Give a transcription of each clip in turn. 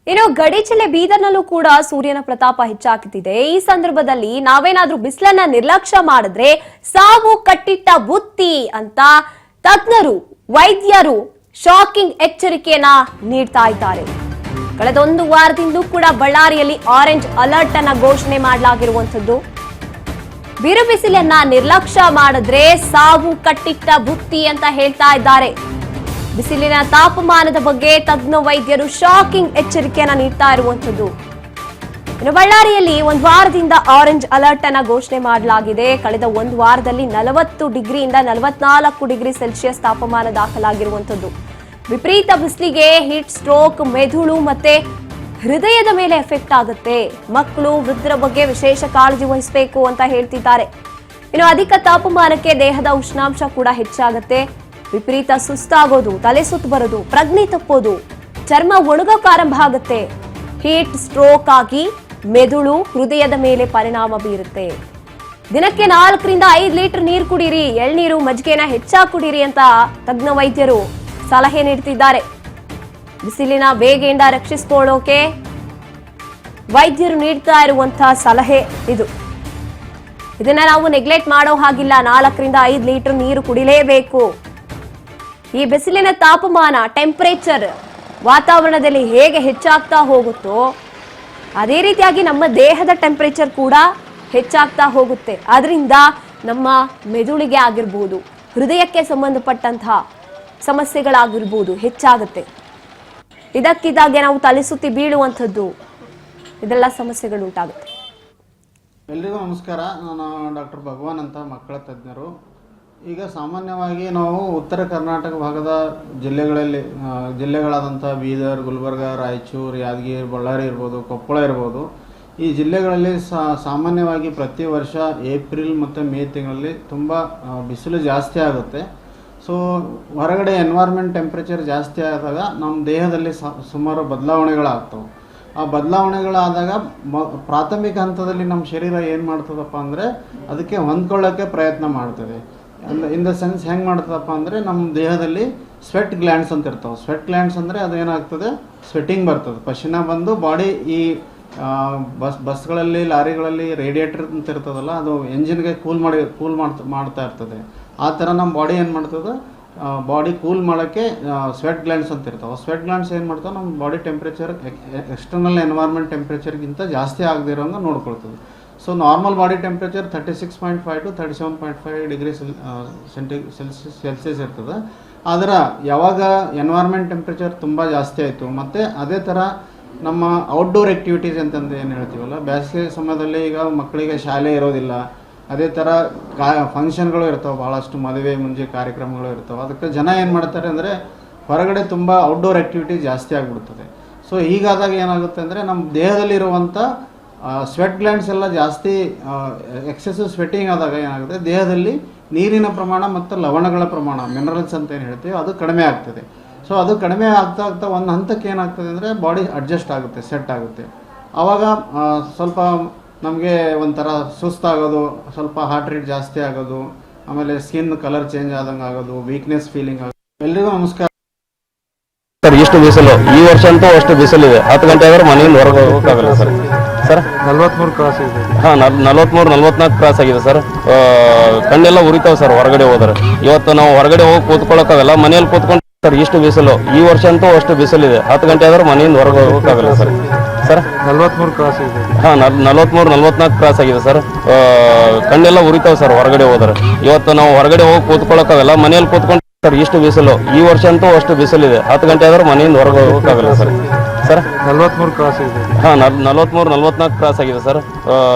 ಇನ್ನು ಗಡಿ ಜಿಲ್ಲೆ ಬೀದರ್ನಲ್ಲೂ ಕೂಡ ಸೂರ್ಯನ ಪ್ರತಾಪ ಹೆಚ್ಚಾಗುತ್ತಿದೆ. ಈ ಸಂದರ್ಭದಲ್ಲಿ ನಾವೇನಾದ್ರೂ ಬಿಸಿಲನ್ನ ನಿರ್ಲಕ್ಷ್ಯ ಮಾಡಿದ್ರೆ ಸಾವು ಕಟ್ಟಿಟ್ಟ ಬುತ್ತಿ ಅಂತ ತಜ್ಞರು ವೈದ್ಯರು ಶಾಕಿಂಗ್ ಎಚ್ಚರಿಕೆಯನ್ನ ನೀಡ್ತಾ ಇದ್ದಾರೆ. ಕಳೆದ ಒಂದು ವಾರದಿಂದಲೂ ಕೂಡ ಬಳ್ಳಾರಿಯಲ್ಲಿ ಆರೆಂಜ್ ಅಲರ್ಟ್ ಅನ್ನ ಘೋಷಣೆ ಮಾಡಲಾಗಿರುವಂತದ್ದು. ಬಿರು ಬಿಸಿಲನ್ನ ನಿರ್ಲಕ್ಷ್ಯ ಮಾಡಿದ್ರೆ ಸಾವು ಕಟ್ಟಿಟ್ಟ ಬುತ್ತಿ ಅಂತ ಹೇಳ್ತಾ ಇದ್ದಾರೆ. ಬಿಸಿಲಿನ ತಾಪಮಾನದ ಬಗ್ಗೆ ತಜ್ಞ ವೈದ್ಯರು ಶಾಕಿಂಗ್ ಎಚ್ಚರಿಕೆಯನ್ನ ನೀಡ್ತಾ ಇರುವಂತದ್ದು. ಇನ್ನು ಬಳ್ಳಾರಿಯಲ್ಲಿ ಒಂದು ವಾರದಿಂದ ಆರೆಂಜ್ ಅಲರ್ಟ್ ಅನ್ನ ಘೋಷಣೆ ಮಾಡಲಾಗಿದೆ. ಕಳೆದ ಒಂದು ವಾರದಲ್ಲಿ 40 ಡಿಗ್ರಿಯಿಂದ 44 ಡಿಗ್ರಿ ಸೆಲ್ಸಿಯಸ್ ತಾಪಮಾನ ದಾಖಲಾಗಿರುವಂತದ್ದು. ವಿಪರೀತ ಬಿಸಿಲಿಗೆ ಹೀಟ್ ಸ್ಟ್ರೋಕ್, ಮೆದುಳು ಮತ್ತೆ ಹೃದಯದ ಮೇಲೆ ಎಫೆಕ್ಟ್ ಆಗುತ್ತೆ. ಮಕ್ಕಳು, ವೃದ್ಧರ ಬಗ್ಗೆ ವಿಶೇಷ ಕಾಳಜಿ ವಹಿಸಬೇಕು ಅಂತ ಹೇಳ್ತಿದ್ದಾರೆ. ಇನ್ನು ಅಧಿಕ ತಾಪಮಾನಕ್ಕೆ ದೇಹದ ಉಷ್ಣಾಂಶ ಕೂಡ ಹೆಚ್ಚಾಗುತ್ತೆ. ವಿಪರೀತ ಸುಸ್ತಾಗೋದು, ತಲೆ ಸುತ್ತು ಬರೋದು, ಪ್ರಜ್ಞೆ ತಪ್ಪೋದು, ಚರ್ಮ ಒಣಗೋಕೆ ಆರಂಭ ಆಗುತ್ತೆ. ಹೀಟ್ ಸ್ಟ್ರೋಕ್ ಆಗಿ ಮೆದುಳು, ಹೃದಯದ ಮೇಲೆ ಪರಿಣಾಮ ಬೀರುತ್ತೆ. ದಿನಕ್ಕೆ 4 ರಿಂದ 5 ಲೀಟರ್ ನೀರು ಕುಡೀರಿ, ಎಳ್ನೀರು, ಮಜ್ಜಿಗೆನ ಹೆಚ್ಚಾಗಿ ಕುಡೀರಿ ಅಂತ ತಜ್ಞ ವೈದ್ಯರು ಸಲಹೆ ನೀಡ್ತಿದ್ದಾರೆ. ಬಿಸಿಲಿನ ಬೇಗೆಯಿಂದ ರಕ್ಷಿಸಿಕೊಳ್ಳೋಕೆ ವೈದ್ಯರು ನೀಡ್ತಾ ಇರುವಂತಹ ಸಲಹೆ ಇದು. ಇದನ್ನ ನಾವು ನೆಗ್ಲೆಕ್ಟ್ ಮಾಡೋ ಹಾಗಿಲ್ಲ. 4 ರಿಂದ 5 ಲೀಟರ್ ನೀರು ಕುಡಿಲೇಬೇಕು. ಈ ಬಿಸಿಲಿನ ತಾಪಮಾನ, ಟೆಂಪರೇಚರ್ ವಾತಾವರಣದಲ್ಲಿ ಹೇಗೆ ಹೆಚ್ಚಾಗ್ತಾ ಹೋಗುತ್ತೋ ಅದೇ ರೀತಿಯಾಗಿ ನಮ್ಮ ದೇಹದ ಟೆಂಪರೇಚರ್ ಕೂಡ ಹೆಚ್ಚಾಗ್ತಾ ಹೋಗುತ್ತೆ. ಅದರಿಂದ ನಮ್ಮ ಮೆದುಳಿಗೆ ಆಗಿರ್ಬೋದು, ಹೃದಯಕ್ಕೆ ಸಂಬಂಧಪಟ್ಟಂತಹ ಸಮಸ್ಯೆಗಳಾಗಿರ್ಬೋದು ಹೆಚ್ಚಾಗುತ್ತೆ. ಇದಕ್ಕಿದ್ದಾಗೆ ನಾವು ತಲೆ ಸುತ್ತಿ ಬೀಳುವಂಥದ್ದು, ಇದೆಲ್ಲ ಸಮಸ್ಯೆಗಳು ಉಂಟಾಗುತ್ತೆ. ಎಲ್ರಿಗೂ ನಮಸ್ಕಾರ. ನಾನು ಡಾಕ್ಟರ್ ಭಗವಾನ್ ಅಂತ, ಮಕ್ಕಳ ತಜ್ಞರು. ಈಗ ಸಾಮಾನ್ಯವಾಗಿ ನಾವು ಉತ್ತರ ಕರ್ನಾಟಕ ಭಾಗದ ಜಿಲ್ಲೆಗಳಾದಂಥ ಬೀದರ್, ಗುಲ್ಬರ್ಗ, ರಾಯಚೂರು, ಯಾದಗಿರಿ, ಬಳ್ಳಾರಿ ಇರ್ಬೋದು, ಕೊಪ್ಪಳ ಇರ್ಬೋದು, ಈ ಜಿಲ್ಲೆಗಳಲ್ಲಿ ಸಾಮಾನ್ಯವಾಗಿ ಪ್ರತಿ ವರ್ಷ ಏಪ್ರಿಲ್ ಮತ್ತು ಮೇ ತಿಂಗಳಲ್ಲಿ ತುಂಬ ಬಿಸಿಲು ಜಾಸ್ತಿ ಆಗುತ್ತೆ. ಸೊ ಹೊರಗಡೆ ಎನ್ವೈರ್ಮೆಂಟ್ ಟೆಂಪ್ರೇಚರ್ ಜಾಸ್ತಿ ಆದಾಗ ನಮ್ಮ ದೇಹದಲ್ಲಿ ಸುಮಾರು ಬದಲಾವಣೆಗಳಾಗ್ತವೆ. ಆ ಬದಲಾವಣೆಗಳಾದಾಗ ಪ್ರಾಥಮಿಕ ಹಂತದಲ್ಲಿ ನಮ್ಮ ಶರೀರ ಏನು ಮಾಡ್ತದಪ್ಪ ಅಂದರೆ ಅದಕ್ಕೆ ಹೊಂದ್ಕೊಳ್ಳೋಕ್ಕೆ ಪ್ರಯತ್ನ ಮಾಡ್ತದೆ. ಇನ್ ದ ಸೆನ್ಸ್ ಹೆಂಗೆ ಮಾಡ್ತದಪ್ಪ ಅಂದರೆ ನಮ್ಮ ದೇಹದಲ್ಲಿ ಸ್ವೆಟ್ ಗ್ಲ್ಯಾಂಡ್ಸ್ ಅಂತ ಇರ್ತಾವೆ. ಸ್ವೆಟ್ ಗ್ಲ್ಯಾಂಡ್ಸ್ ಅಂದರೆ ಅದೇನಾಗ್ತದೆ, ಸ್ವೆಟ್ಟಿಂಗ್ ಬರ್ತದೆ, ಪಶಿನ ಬಂದು ಬಾಡಿ ಈ ಬಸ್ಗಳಲ್ಲಿ, ಲಾರಿಗಳಲ್ಲಿ ರೇಡಿಯೇಟರ್ ಅಂತ ಇರ್ತದಲ್ಲ, ಅದು ಎಂಜಿನ್ಗೆ ಕೂಲ್ ಮಾಡ್ತಾ ಇರ್ತದೆ. ಆ ಥರ ನಮ್ಮ ಬಾಡಿ ಏನು ಮಾಡ್ತದೆ, ಬಾಡಿ ಕೂಲ್ ಮಾಡೋಕ್ಕೆ ಸ್ವೆಟ್ ಗ್ಲ್ಯಾಂಡ್ಸ್ ಅಂತ ಇರ್ತಾವೆ. ಸ್ವೆಟ್ ಗ್ಲ್ಯಾಂಡ್ಸ್ ಏನು ಮಾಡ್ತಾವೆ, ನಮ್ಮ ಬಾಡಿ ಟೆಂಪ್ರೇಚರ್ ಎಕ್ಸ್ಟರ್ನಲ್ ಎನ್ವೈರ್ಮೆಂಟ್ ಟೆಂಪ್ರೇಚರ್ಗಿಂತ ಜಾಸ್ತಿ ಆಗದಿರೋಂಗೆ ನೋಡ್ಕೊಳ್ತದೆ. So normal body temperature 36.5 to 37.5 degree Celsius ಇರ್ತದೆ. ಆದರೆ ಯಾವಾಗ ಎನ್ವೈರ್ಮೆಂಟ್ ಟೆಂಪ್ರೇಚರ್ ತುಂಬ ಜಾಸ್ತಿ ಆಯಿತು, ಮತ್ತು ಅದೇ ಥರ ನಮ್ಮ ಔಟ್ಡೋರ್ ಆ್ಯಕ್ಟಿವಿಟೀಸ್ ಅಂತಂದು ಏನು ಹೇಳ್ತೀವಲ್ಲ, ಬೇಸಿಗೆ ಸಮಯದಲ್ಲಿ ಈಗ ಮಕ್ಕಳಿಗೆ ಶಾಲೆ ಇರೋದಿಲ್ಲ, ಅದೇ ಥರ ಫಂಕ್ಷನ್ಗಳು ಇರ್ತಾವೆ, ಭಾಳಷ್ಟು ಮದುವೆ ಮುಂಜಿ ಕಾರ್ಯಕ್ರಮಗಳು ಇರ್ತವೆ. ಅದಕ್ಕೆ ಜನ ಏನು ಮಾಡ್ತಾರೆ ಅಂದರೆ ಹೊರಗಡೆ ತುಂಬ ಔಟ್ಡೋರ್ ಆ್ಯಕ್ಟಿವಿಟಿ ಜಾಸ್ತಿ ಆಗಿಬಿಡ್ತದೆ. ಸೊ ಹೀಗಾದಾಗ ಏನಾಗುತ್ತೆ ಅಂದರೆ ನಮ್ಮ ದೇಹದಲ್ಲಿರುವಂಥ ಸ್ವೆಟ್ ಗ್ಲ್ಯಾಂಡ್ಸ್ ಎಲ್ಲ ಜಾಸ್ತಿ ಎಕ್ಸೆಸಿವ್ ಸ್ವೆಟ್ಟಿಂಗ್ ಆದಾಗ ಏನಾಗುತ್ತೆ, ದೇಹದಲ್ಲಿ ನೀರಿನ ಪ್ರಮಾಣ ಮತ್ತು ಲವಣಗಳ ಪ್ರಮಾಣ, ಮಿನರಲ್ಸ್ ಅಂತ ಏನು ಹೇಳ್ತೀವಿ, ಅದು ಕಡಿಮೆ ಆಗ್ತದೆ. ಸೊ ಅದು ಕಡಿಮೆ ಆಗ್ತಾ ಆಗ್ತಾ ಒಂದು ಹಂತಕ್ಕೆ ಏನಾಗ್ತದೆ ಅಂದರೆ ಬಾಡಿ ಅಡ್ಜಸ್ಟ್ ಆಗುತ್ತೆ, ಸೆಟ್ ಆಗುತ್ತೆ. ಆವಾಗ ಸ್ವಲ್ಪ ನಮಗೆ ಒಂಥರ ಸುಸ್ತಾಗೋದು, ಸ್ವಲ್ಪ ಹಾರ್ಟ್ ರೇಟ್ ಜಾಸ್ತಿ ಆಗೋದು, ಆಮೇಲೆ ಸ್ಕಿನ್ ಕಲರ್ ಚೇಂಜ್ ಆದಂಗೆ ಆಗೋದು, ವೀಕ್ನೆಸ್ ಫೀಲಿಂಗ್ ಆಗೋದು. ಎಲ್ರಿಗೂ ನಮಸ್ಕಾರ ಸರ್. ಇಷ್ಟು ಬಿಸಿಲು ಈ ವರ್ಷ ಅಂತೂ ಅಷ್ಟು ಬಿಸಿಲಿದೆ. 10 ಗಂಟೆ ಆದ್ರೆ ಮನೆಯಿಂದ ಹೊರಗೆ ಹೋಗೋಕ್ಕಾಗಲ್ಲ ಸರ್. ಸರ್ 43 ಕ್ರಾಸ್ ಇದೆ. ಹಾಂ, 44 ಕ್ರಾಸ್ ಆಗಿದೆ ಸರ್. ಕಣ್ಣೆಲ್ಲ ಉರಿತಾವೆ ಸರ್ ಹೊರಗಡೆ ಹೋದ್ರೆ. ಇವತ್ತು ನಾವು ಹೊರಗಡೆ ಹೋಗಿ ಕೂತ್ಕೊಳ್ಳೋಕ್ಕಾಗಲ್ಲ, ಮನೇಲಿ ಕೂತ್ಕೊಂಡು ಸರ್. ಇಷ್ಟು ಬಿಸಿಲು ಈ ವರ್ಷ ಅಂತೂ ಅಷ್ಟು ಬಿಸಿಲಿದೆ. 10 ಗಂಟೆ ಆದ್ರೆ ಮನೆಯಿಂದ ಹೊರಗೆ ಹೋಗೋಕ್ಕಾಗಲ್ಲ ಸರ್. ಸರ್ 43 ಕ್ರಾಸ್ ಇದೆ. ಹಾಂ, 44 ಕ್ರಾಸ್ ಆಗಿದೆ ಸರ್. ಕಣ್ಣೆಲ್ಲ ಉರಿತಾವೆ ಸರ್ ಹೊರಗಡೆ ಹೋದ್ರೆ. ಇವತ್ತು ನಾವು ಹೊರಗಡೆ ಹೋಗಿ ಕೂತ್ಕೊಳ್ಳೋಕ್ಕಾಗಲ್ಲ, ಮನೇಲಿ ಕೂತ್ಕೊಂಡು ಸರ್. ಇಷ್ಟು ಬಿಸಿಲು ಈ ವರ್ಷ ಅಂತೂ ಅಷ್ಟು ಬಿಸಿಲಿದೆ. 10 ಗಂಟೆ ಆದ್ರೆ ಮನೆಯಿಂದ ಹೊರಗೆ ಹೋಗೋಕ್ಕಾಗಲ್ಲ ಸರ್. ಸರ್ 43 ಕ್ರಾಸ್ ಇದೆ. ಹಾಂ, 44 ಕ್ರಾಸ್ ಆಗಿದೆ ಸರ್.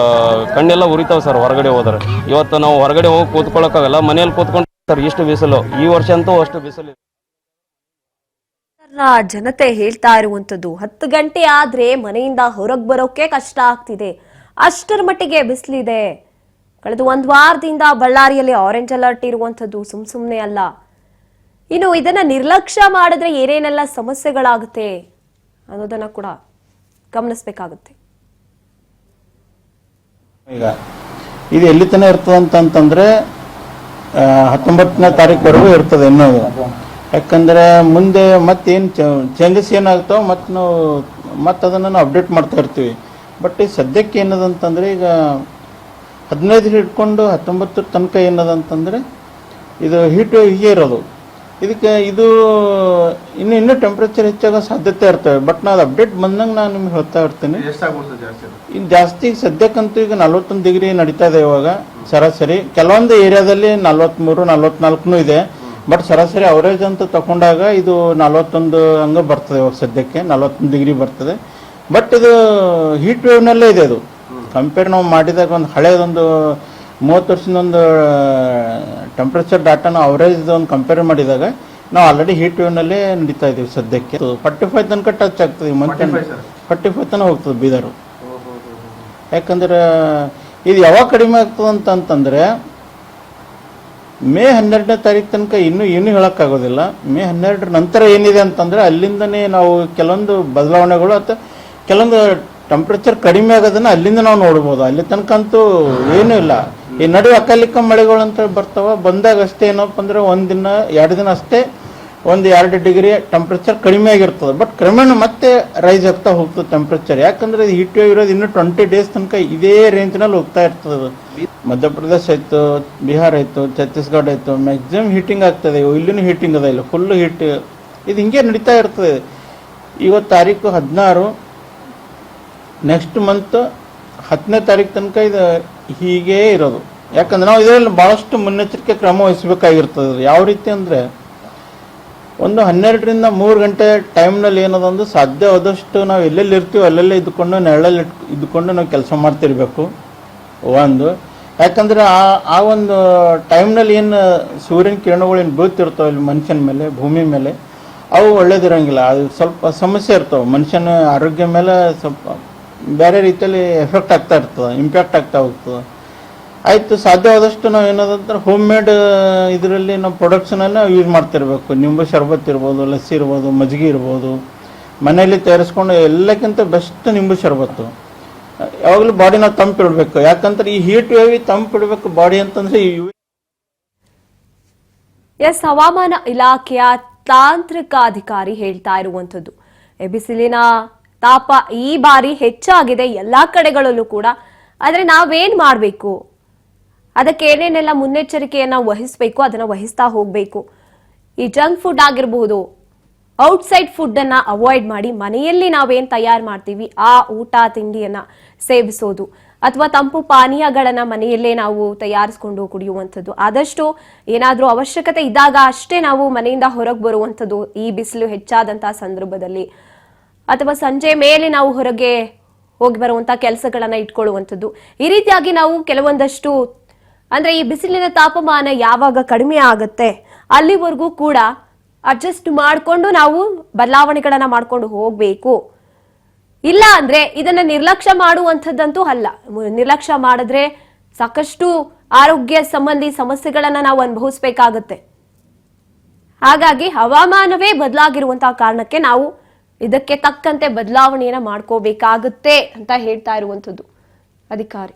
ಕಣ್ಣೆಲ್ಲ ಉರಿತಾವೆ ಸರ್ ಹೊರಗಡೆ ಹೋದ್ರೆ. ಇವತ್ತು ನಾವು ಹೊರಗಡೆ ಹೋಗಿ ಕೂತ್ಕೊಳ್ಳೋಕ್ಕಾಗಲ್ಲ, ಮನೇಲಿ ಕೂತ್ಕೊಂಡು ಸರ್. ಇಷ್ಟು ಬಿಸಿಲು ಈ ವರ್ಷ ಅಂತೂ ಅಷ್ಟು ಬಿಸಿಲಿದೆ. ಜನತೆ ಹೇಳ್ತಾ ಇರುವಂತದ್ದು 10 ಗಂಟೆ ಆದ್ರೆ ಮನೆಯಿಂದ ಹೊರಗೆ ಬರೋಕೆ ಕಷ್ಟ ಆಗ್ತಿದೆ, ಅಷ್ಟರ ಮಟ್ಟಿಗೆ ಬಿಸಿಲಿದೆ. ಕಳೆದ ಒಂದು ವಾರದಿಂದ ಬಳ್ಳಾರಿಯಲ್ಲಿ ಆರೆಂಜ್ ಅಲರ್ಟ್ ಇರುವಂತದ್ದು ಸುಮ್ನೆ ಅಲ್ಲ. ಇನ್ನು ಇದನ್ನ ನಿರ್ಲಕ್ಷ್ಯ ಮಾಡಿದ್ರೆ ಏನೇನೆಲ್ಲ ಸಮಸ್ಯೆಗಳಾಗುತ್ತೆ ಅನ್ನೋದನ್ನ ಕೂಡ ಗಮನಿಸಬೇಕಾಗುತ್ತೆ. ಈಗ ಇದು ಎಲ್ಲಿ ತನಕ ಇರ್ತದೆ ಅಂತಂತಂದ್ರೆ 19ನೇ ತಾರೀಕುವರೆಗೂ ಇರ್ತದೆ ಇನ್ನೂ. ಯಾಕಂದ್ರೆ ಮುಂದೆ ಮತ್ತೇನು ಚೇಂಜಸ್ ಏನಾಗ್ತಾವೆ, ಮತ್ತು ನಾವು ಮತ್ತು ಅದನ್ನು ನಾವು ಅಪ್ಡೇಟ್ ಮಾಡ್ತಾ ಇರ್ತೀವಿ. ಬಟ್ ಈ ಸದ್ಯಕ್ಕೆ ಏನದಂತಂದರೆ ಈಗ 15 ಹಿಡ್ಕೊಂಡು 19 ತನಕ ಏನದಂತಂದರೆ ಇದು ಹೀಟ್ ಹೀಗೆ ಇರೋದು. ಇದಕ್ಕೆ ಇದು ಇನ್ನೂ ಟೆಂಪ್ರೇಚರ್ ಹೆಚ್ಚಾಗೋ ಸಾಧ್ಯತೆ ಇರ್ತವೆ. ಬಟ್ ನಾವು ಅಪ್ಡೇಟ್ ಬಂದಂಗೆ ನಾನು ನಿಮ್ಗೆ ಹೇಳ್ತಾ ಇರ್ತೀನಿ. ಇನ್ನು ಜಾಸ್ತಿ ಸದ್ಯಕ್ಕಂತೂ ಈಗ 41 ಡಿಗ್ರಿ ನಡೀತಾ ಇದೆ ಇವಾಗ ಸರಾಸರಿ. ಕೆಲವೊಂದು ಏರಿಯಾದಲ್ಲಿ 43, 44 ಇದೆ. ಬಟ್ ಸರಾಸರಿ ಅವರೇಜ್ ಅಂತ ತಗೊಂಡಾಗ ಇದು 41 ಹಂಗೆ ಬರ್ತದೆ. ಇವಾಗ ಸದ್ಯಕ್ಕೆ 41 ಡಿಗ್ರಿ ಬರ್ತದೆ. ಬಟ್ ಇದು ಹೀಟ್ ವೇವ್ನಲ್ಲೇ ಇದೆ. ಅದು ಕಂಪೇರ್ ನಾವು ಮಾಡಿದಾಗ ಒಂದು ಹಳೆಯದೊಂದು 30 ವರ್ಷದೊಂದು ಟೆಂಪ್ರೇಚರ್ ಡಾಟಾನ ಅವರೇಜ್ ಒಂದು ಕಂಪೇರ್ ಮಾಡಿದಾಗ ನಾವು ಆಲ್ರೆಡಿ ಹೀಟ್ ವೇವ್ನಲ್ಲೇ ನಡೀತಾ ಇದ್ದೀವಿ ಸದ್ಯಕ್ಕೆ. 45 ತನಕ ಟಚ್ ಆಗ್ತದೆ. ಮಂತ್ 45 ತನಕ ಹೋಗ್ತದೆ ಬೀದರು. ಯಾಕಂದ್ರೆ ಇದು ಯಾವಾಗ ಕಡಿಮೆ ಆಗ್ತದೆ ಅಂತಂದರೆ ಮೇ 12ನೇ ತಾರೀಕು ತನಕ ಇನ್ನೂ ಹೇಳೋಕ್ಕಾಗೋದಿಲ್ಲ. ಮೇ 12 ನಂತರ ಏನಿದೆ ಅಂತಂದರೆ ಅಲ್ಲಿಂದನೇ ನಾವು ಕೆಲವೊಂದು ಬದಲಾವಣೆಗಳು ಅಥವಾ ಕೆಲವೊಂದು ಟೆಂಪ್ರೇಚರ್ ಕಡಿಮೆ ಆಗೋದನ್ನು ಅಲ್ಲಿಂದ ನಾವು ನೋಡ್ಬೋದು. ಅಲ್ಲಿ ತನಕ ಅಂತೂ ಏನೂ ಇಲ್ಲ. ಈ ನಡುವೆ ಅಕಾಲಿಕ ಮಳೆಗಳು ಅಂತ ಬರ್ತಾವ. ಬಂದಾಗ ಅಷ್ಟೇ ಏನಪ್ಪ ಅಂದರೆ 1 ದಿನ 2 ದಿನ ಅಷ್ಟೇ 1-2 ಡಿಗ್ರಿ ಟೆಂಪ್ರೇಚರ್ ಕಡಿಮೆ ಆಗಿರ್ತದೆ. ಬಟ್ ಕ್ರಮೇಣ ಮತ್ತೆ ರೈಸ್ ಆಗ್ತಾ ಹೋಗ್ತದೆ ಟೆಂಪ್ರೇಚರ್. ಯಾಕಂದರೆ ಇದು ಹೀಟ್ ವೇವ್ ಇರೋದು ಇನ್ನೂ 20 ಡೇಸ್ ತನಕ ಇದೇ ರೇಂಜ್ನಲ್ಲಿ ಹೋಗ್ತಾ ಇರ್ತದೆ. ಮಧ್ಯಪ್ರದೇಶ ಆಯಿತು, ಬಿಹಾರ ಆಯಿತು, ಛತ್ತೀಸ್ಗಢ ಆಯಿತು, ಮ್ಯಾಕ್ಸಿಮಮ್ ಹೀಟಿಂಗ್ ಆಗ್ತದೆ. ಇಲ್ಲಿನೂ ಹೀಟಿಂಗ್ ಅದ, ಇಲ್ಲ ಫುಲ್ಲು ಹೀಟ್. ಇದು ಹಿಂಗೆ ನಡೀತಾ ಇರ್ತದೆ. ಇವತ್ತು ತಾರೀಕು 16, ನೆಕ್ಸ್ಟ್ ಮಂತ್ 10ನೇ ತಾರೀಕು ತನಕ ಇದು ಹೀಗೇ ಇರೋದು. ಯಾಕಂದ್ರೆ ನಾವು ಇದರಲ್ಲಿ ಭಾಳಷ್ಟು ಮುನ್ನೆಚ್ಚರಿಕೆ ಕ್ರಮ ವಹಿಸಬೇಕಾಗಿರ್ತದೆ. ಯಾವ ರೀತಿ ಅಂದರೆ ಒಂದು 12ರಿಂದ 3 ಗಂಟೆ ಟೈಮ್ನಲ್ಲಿ ಏನದಂದು ಸಾಧ್ಯವಾದಷ್ಟು ನಾವು ಎಲ್ಲೆಲ್ಲಿ ಇರ್ತೀವೋ ಅಲ್ಲೆಲ್ಲೇ ಇದ್ದುಕೊಂಡು ನೆರಳಲ್ಲಿ ಇದ್ದುಕೊಂಡು ನಾವು ಕೆಲಸ ಮಾಡ್ತಿರ್ಬೇಕು. ಒಂದು ಯಾಕಂದರೆ ಆ ಒಂದು ಟೈಮ್ನಲ್ಲಿ ಏನು ಸೂರ್ಯನ ಕಿರಣಗಳು ಏನು ಬೀಳ್ತಿರ್ತಾವೆ ಇಲ್ಲಿ ಮನುಷ್ಯನ ಮೇಲೆ, ಭೂಮಿ ಮೇಲೆ, ಅವು ಒಳ್ಳೇದಿರೋಂಗಿಲ್ಲ. ಅದು ಸ್ವಲ್ಪ ಸಮಸ್ಯೆ ಇರ್ತವೆ. ಮನುಷ್ಯನ ಆರೋಗ್ಯ ಮೇಲೆ ಸ್ವಲ್ಪ ಬೇರೆ ರೀತಿಯಲ್ಲಿ ಎಫೆಕ್ಟ್ ಆಗ್ತಾ ಇರ್ತದೆ, ಇಂಪ್ಯಾಕ್ಟ್ ಆಗ್ತಾ ಹೋಗ್ತದೆ. ಆಯಿತು, ಸಾಧ್ಯವಾದಷ್ಟು ನಾವು ಏನದಂದ್ರೆ ಹೋಮ್ ಮೇಡ್ ಇದರಲ್ಲಿ ನಾವು ಪ್ರೊಡಕ್ಟ್ಸನ್ನೆಲ್ಲ ಯೂಸ್ ಮಾಡ್ತಿರ್ಬೇಕು. ನಿಂಬು ಶರ್ಬತ್ ಇರ್ಬೋದು, ಲಸ್ಸಿ ಇರ್ಬೋದು, ಮಜ್ಜಿಗೆ ಇರ್ಬೋದು, ಮನೆಯಲ್ಲಿ ತಯಾರಿಸ್ಕೊಂಡು ಎಲ್ಲಕ್ಕಿಂತ ಬೆಸ್ಟ್ ನಿಂಬು ಶರ್ಬತ್ತು. ಯಾವಾಗಲೂ ಬಾಡಿ ನಾವು ತಂಪಿಡಬೇಕು. ಯಾಕಂದ್ರೆ ಈ ಹೀಟ್ ವೇವ್ ತಂಪಿಡಬೇಕು ಬಾಡಿ ಅಂತಂದ್ರೆ ಎಸ್, ಹವಾಮಾನ ಇಲಾಖೆಯ ತಾಂತ್ರಿಕ ಅಧಿಕಾರಿ ಹೇಳ್ತಾ ಇರುವಂಥದ್ದು ಬಿಸಿಲಿನ ತಾಪ ಈ ಬಾರಿ ಹೆಚ್ಚಾಗಿದೆ ಎಲ್ಲಾ ಕಡೆಗಳಲ್ಲೂ ಕೂಡ. ಆದ್ರೆ ನಾವೇನ್ ಮಾಡ್ಬೇಕು, ಅದಕ್ಕೆ ಏನೇನೆಲ್ಲ ಮುನ್ನೆಚ್ಚರಿಕೆಯನ್ನ ವಹಿಸಬೇಕು ಅದನ್ನ ವಹಿಸ್ತಾ ಹೋಗ್ಬೇಕು. ಈ ಜಂಕ್ ಫುಡ್ ಆಗಿರಬಹುದು, ಔಟ್ಸೈಡ್ ಫುಡ್ ಅನ್ನ ಅವಾಯ್ಡ್ ಮಾಡಿ ಮನೆಯಲ್ಲಿ ನಾವೇನ್ ತಯಾರು ಮಾಡ್ತೀವಿ ಆ ಊಟ ತಿಂಡಿಯನ್ನ ಸೇವಿಸೋದು, ಅಥವಾ ತಂಪು ಪಾನೀಯಗಳನ್ನ ಮನೆಯಲ್ಲೇ ನಾವು ತಯಾರಿಸ್ಕೊಂಡು ಕುಡಿಯುವಂಥದ್ದು. ಆದಷ್ಟು ಏನಾದ್ರೂ ಅವಶ್ಯಕತೆ ಇದ್ದಾಗ ಅಷ್ಟೇ ನಾವು ಮನೆಯಿಂದ ಹೊರಗೆ ಬರುವಂಥದ್ದು ಈ ಬಿಸಿಲು ಹೆಚ್ಚಾದಂತಹ ಸಂದರ್ಭದಲ್ಲಿ. ಅಥವಾ ಸಂಜೆ ಮೇಲೆ ನಾವು ಹೊರಗೆ ಹೋಗಿ ಬರುವಂತ ಕೆಲಸಗಳನ್ನ ಇಟ್ಕೊಳ್ಳುವಂಥದ್ದು. ಈ ರೀತಿಯಾಗಿ ನಾವು ಕೆಲವೊಂದಷ್ಟು ಅಂದ್ರೆ ಈ ಬಿಸಿಲಿನ ತಾಪಮಾನ ಯಾವಾಗ ಕಡಿಮೆ ಆಗುತ್ತೆ ಅಲ್ಲಿವರೆಗೂ ಕೂಡ ಅಡ್ಜಸ್ಟ್ ಮಾಡಿಕೊಂಡು ನಾವು ಬದಲಾವಣೆಗಳನ್ನ ಮಾಡ್ಕೊಂಡು ಹೋಗ್ಬೇಕು. ಇಲ್ಲ ಅಂದ್ರೆ ಇದನ್ನ ನಿರ್ಲಕ್ಷ್ಯ ಮಾಡುವಂಥದ್ದಂತೂ ಅಲ್ಲ. ನಿರ್ಲಕ್ಷ್ಯ ಮಾಡಿದ್ರೆ ಸಾಕಷ್ಟು ಆರೋಗ್ಯ ಸಂಬಂಧಿ ಸಮಸ್ಯೆಗಳನ್ನ ನಾವು ಅನುಭವಿಸ್ಬೇಕಾಗತ್ತೆ. ಹಾಗಾಗಿ ಹವಾಮಾನವೇ ಬದಲಾಗಿರುವಂತಹ ಕಾರಣಕ್ಕೆ ನಾವು ಇದಕ್ಕೆ ತಕ್ಕಂತೆ ಬದಲಾವಣೆಯನ್ನ ಮಾಡ್ಕೋಬೇಕಾಗುತ್ತೆ ಅಂತ ಹೇಳ್ತಾ ಇರುವಂಥದ್ದು ಅಧಿಕಾರಿ.